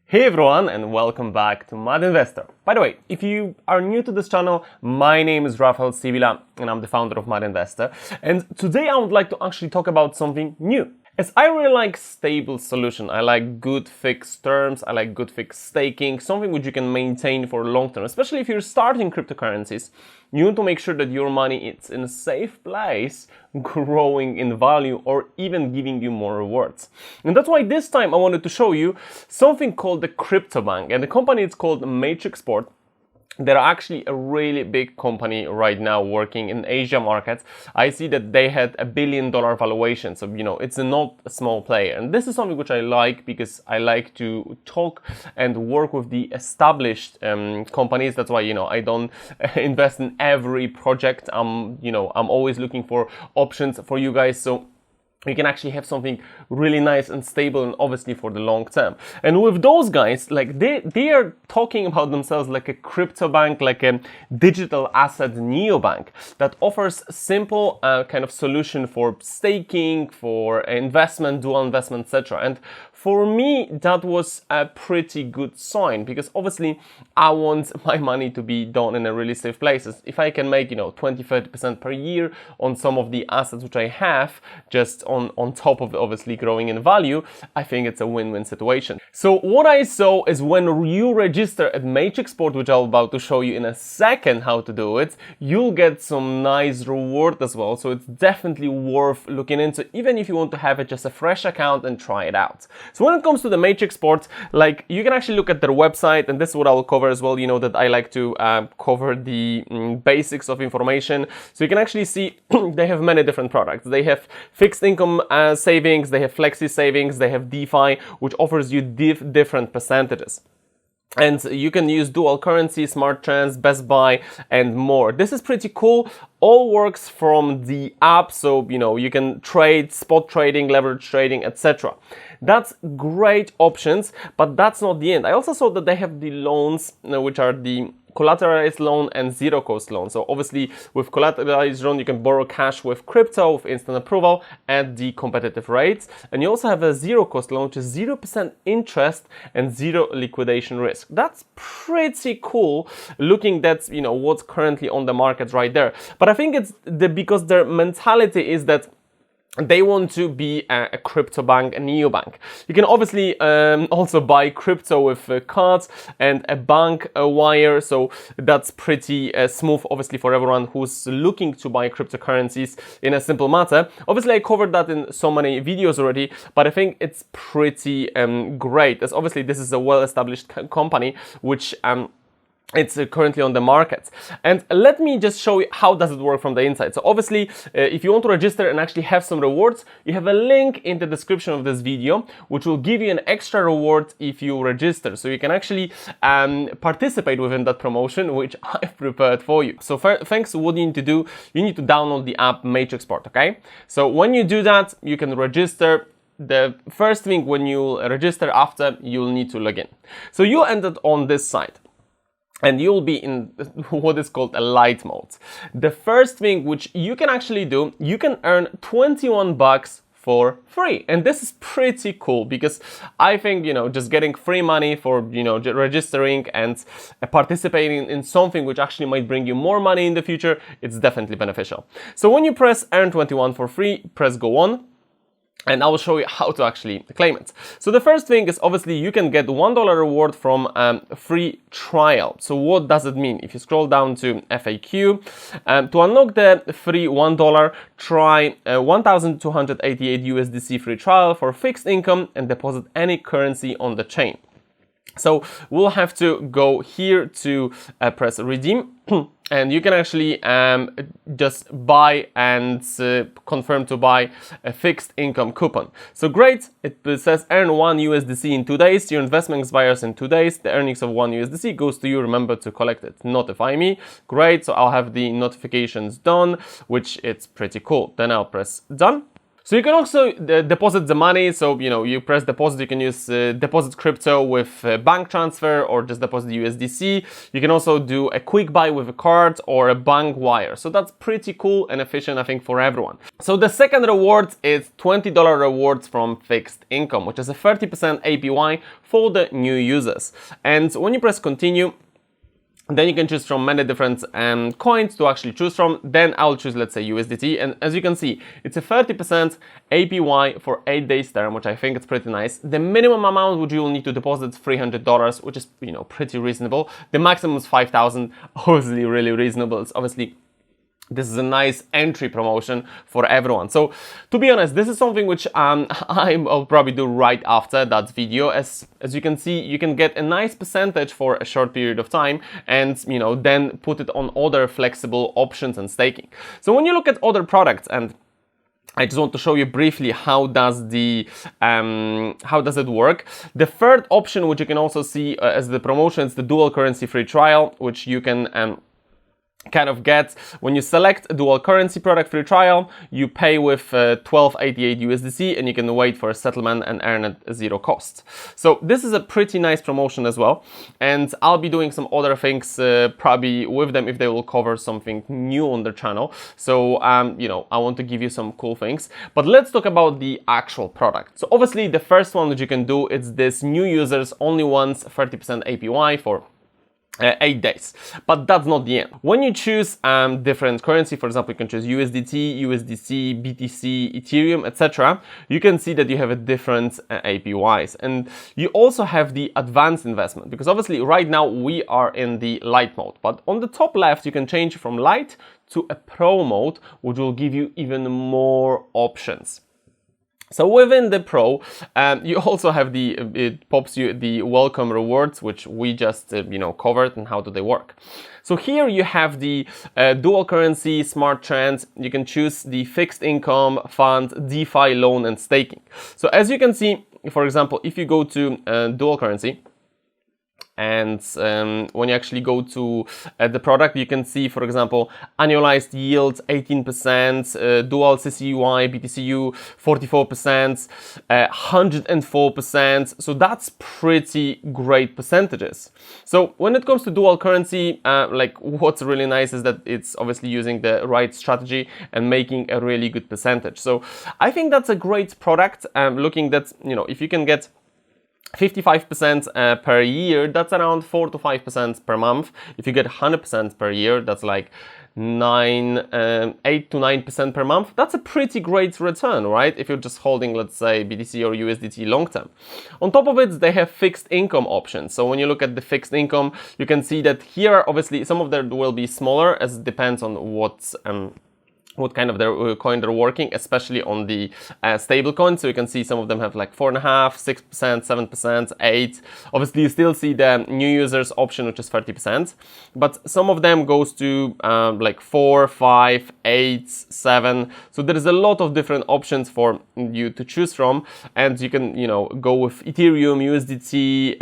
Hey everyone, and welcome back to Mad Investor. By the way, if you are new to this channel, my name is Rafael Sivila and I'm the founder of Mad Investor. And today I would like to actually talk about something new. As I really like stable solution, I like good fixed terms, I like good fixed staking, something which you can maintain for long term, especially if you're starting cryptocurrencies. You want to make sure that your money is in a safe place, growing in value, or even giving you more rewards. And that's why this time I wanted to show you something called the CryptoBank, and the company is called Matrixport. They're actually a really big company right now working in Asia markets. I see that they had $1 billion valuation, so it's not a small player. And this is something which I like because I like to talk and work with the established companies. That's why I don't invest in every project. I'm always looking for options for you guys. So you can actually have something really nice and stable, and obviously for the long term. And with those guys, like they are talking about themselves like a crypto bank, like a digital asset neobank that offers simple kind of solution for staking, for investment, dual investment, etc. And for me, that was a pretty good sign because obviously I want my money to be done in a really safe places. If I can make 20-30% per year on some of the assets which I have, just on top of obviously growing in value, I think it's a win-win situation. So what I saw is when you register at Matrixport, which I'm about to show you in a second how to do it, you'll get some nice reward as well. So it's definitely worth looking into, even if you want to have it just a fresh account and try it out. So when it comes to the Matrixport, like you can actually look at their website, and this is what I will cover as well. You know that I like to cover the basics of information. So you can actually see they have many different products. They have fixed income savings, they have flexi savings, they have DeFi, which offers you different percentages. And you can use dual currency, smart trans, Best Buy, and more. This is pretty cool. All works from the app, so you can trade, spot trading, leverage trading, etc. That's great options, but that's not the end. I also saw that they have the loans, which are the collateralized loan and zero cost loan. So obviously with collateralized loan, you can borrow cash with crypto with instant approval at the competitive rates. And you also have a zero cost loan, which is 0% interest and zero liquidation risk. That's pretty cool looking at, what's currently on the market right there. But I think it's because their mentality is that they want to be a crypto bank, a neobank. You can obviously also buy crypto with cards and a bank wire, so that's pretty smooth, obviously, for everyone who's looking to buy cryptocurrencies in a simple matter. Obviously, I covered that in so many videos already, but I think it's pretty great, as obviously this is a well-established company, which it's currently on the market. And let me just show you how does it work from the inside. So obviously, if you want to register and actually have some rewards, you have a link in the description of this video, which will give you an extra reward if you register. So you can actually participate within that promotion, which I've prepared for you. So thanks, what you need to do, you need to download the app Matrixport, okay? So when you do that, you can register. The first thing when you register after, you'll need to log in. So you'll end up on this site, and you'll be in what is called a light mode. The first thing which you can actually do, you can earn 21 bucks for free. And this is pretty cool because I think, just getting free money for, registering and participating in something which actually might bring you more money in the future, it's definitely beneficial. So when you press earn 21 for free, press go on. And I will show you how to actually claim it. So the first thing is obviously you can get $1 reward from a free trial. So what does it mean? If you scroll down to FAQ, to unlock the free $1, try 1,288 USDC free trial for fixed income and deposit any currency on the chain. So we'll have to go here to press redeem. And you can actually just buy and confirm to buy a fixed income coupon. So great, it says earn 1 USDC in 2 days. Your investment expires in 2 days. The earnings of 1 USDC goes to you. Remember to collect it. Notify me. Great, so I'll have the notifications done, which it's pretty cool. Then I'll press done. So you can also deposit the money. So, you press deposit, you can use deposit crypto with bank transfer or just deposit USDC. You can also do a quick buy with a card or a bank wire. So that's pretty cool and efficient, I think, for everyone. So the second reward is $20 rewards from Fixed Income, which is a 30% APY for the new users. And when you press continue, then you can choose from many different coins to actually choose from. Then I'll choose, let's say, USDT. And as you can see, it's a 30% APY for 8 days term, which I think is pretty nice. The minimum amount which you will need to deposit is $300, which is, pretty reasonable. The maximum is $5,000, obviously really reasonable. It's obviously, this is a nice entry promotion for everyone. So to be honest, this is something which I'll probably do right after that video. As you can see, you can get a nice percentage for a short period of time and then put it on other flexible options and staking. So when you look at other products, and I just want to show you briefly how does it work. The third option, which you can also see as the promotion, is the dual currency free trial, which you can kind of get when you select a dual currency product free trial. You pay with 1288 USDC and you can wait for a settlement and earn at zero cost. So this is a pretty nice promotion as well, and I'll be doing some other things probably with them if they will cover something new on their channel. So I want to give you some cool things, but let's talk about the actual product. So obviously the first one that you can do is this new users only once 30% APY for 8 days, but that's not the end. When you choose different currency, for example, you can choose USDT, USDC, BTC, Ethereum, etc. You can see that you have a different APYs, and you also have the advanced investment, because obviously right now we are in the light mode, but on the top left you can change from light to a pro mode, which will give you even more options. So within the Pro, you also have it pops you the welcome rewards, which we just covered, and how do they work. So here you have the dual currency, smart trends. You can choose the fixed income, fund, DeFi, loan, and staking. So as you can see, for example, if you go to dual currency, and when you actually go to the product, you can see, for example, annualized yield 18%, dual CCUY, BTCU 44%, 104%. So that's pretty great percentages. So when it comes to dual currency, what's really nice is that it's obviously using the right strategy and making a really good percentage. So I think that's a great product. Looking that, if you can get 55% per year, that's around 4 to 5% per month. If you get 100% per year, that's like 8 to 9% per month. That's a pretty great return, right? If you're just holding, let's say, BTC or USDT long term. On top of it, they have fixed income options. So when you look at the fixed income, you can see that here, obviously, some of them will be smaller, as it depends on what kind of their coin they're working, especially on the stable coins. So you can see some of them have like 4.5%, 6%, 7%, 8%. Obviously, you still see the new users option, which is 30%, but some of them goes to like 4, 5, 8, 7. So there is a lot of different options for you to choose from, and you can go with Ethereum, USDT,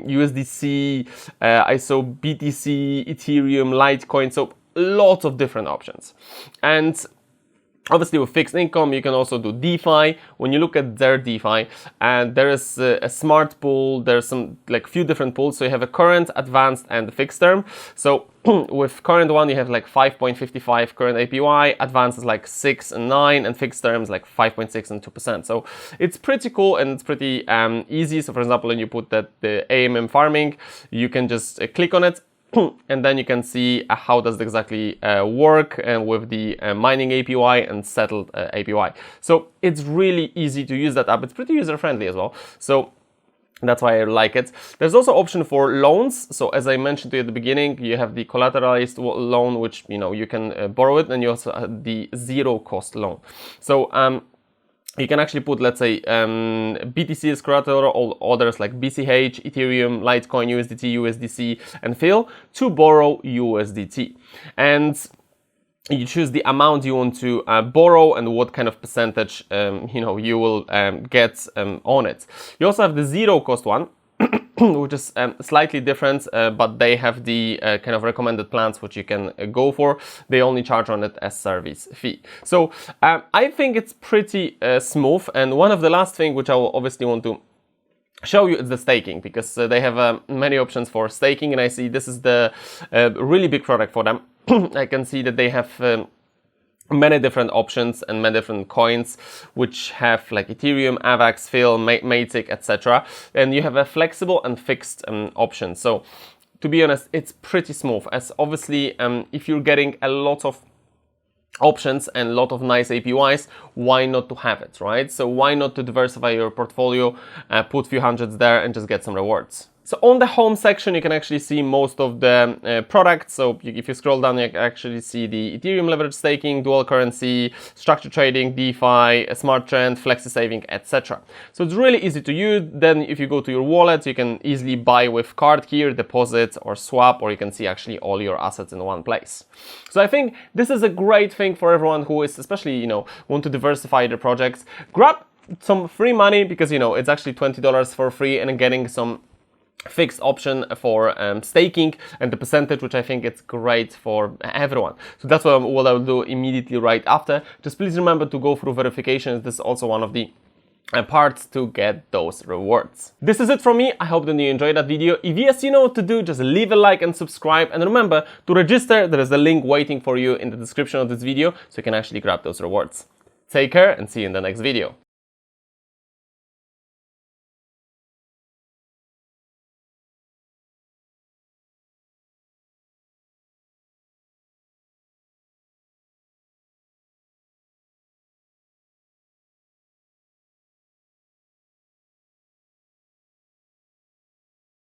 USDC. I saw BTC, Ethereum, Litecoin. So lots of different options. And obviously with fixed income, you can also do DeFi. When you look at their DeFi, and there is a smart pool, there's some few different pools. So you have a current, advanced, and fixed term. So with current one, you have like 5.55 current APY, advanced is like 6 and 9, and fixed term is like 5.6 and 2%. So it's pretty cool and it's pretty easy. So for example, when you put that the AMM farming, you can just click on it, and then you can see how does it exactly work with the mining APY and settled APY. So it's really easy to use that app. It's pretty user-friendly as well. So that's why I like it. There's also option for loans. So as I mentioned to you at the beginning, you have the collateralized loan, which you can borrow it, and you also have the zero cost loan. So you can actually put, let's say, BTC as collateral, all others like BCH, Ethereum, Litecoin, USDT, USDC, and Phil to borrow USDT. And you choose the amount you want to borrow and what kind of percentage you will get on it. You also have the zero cost one. which is slightly different, but they have the kind of recommended plans which you can go for. They only charge on it as service fee. So I think it's pretty smooth. And one of the last thing which I will obviously want to show you is the staking, because they have many options for staking, and I see this is the really big product for them. I can see that they have many different options and many different coins which have like Ethereum, AVAX, Phil, Matic, etc. And you have a flexible and fixed option. So to be honest, it's pretty smooth, as obviously if you're getting a lot of options and a lot of nice APYs, why not to have it, right? So why not to diversify your portfolio, put a few hundreds there and just get some rewards. So on the home section, you can actually see most of the products. So if you scroll down, you can actually see the Ethereum leverage staking, dual currency, structured trading, DeFi, smart trend, flexi saving, etc. So it's really easy to use. Then if you go to your wallet, you can easily buy with card here, deposit or swap, or you can see actually all your assets in one place. So I think this is a great thing for everyone who is especially, you know, want to diversify their projects. Grab some free money, because, you know, it's actually $20 for free, and getting some fixed option for staking and the percentage, which I think it's great for everyone. So that's what I'll do immediately right after. Just please remember to go through verifications. This is also one of the parts to get those rewards. This is it from me. I hope that you enjoyed that video. If yes, you know what to do. Just leave a like and subscribe, and remember to register. There is a link waiting for you in the description of this video, so you can actually grab those rewards. Take care and see you in the next video.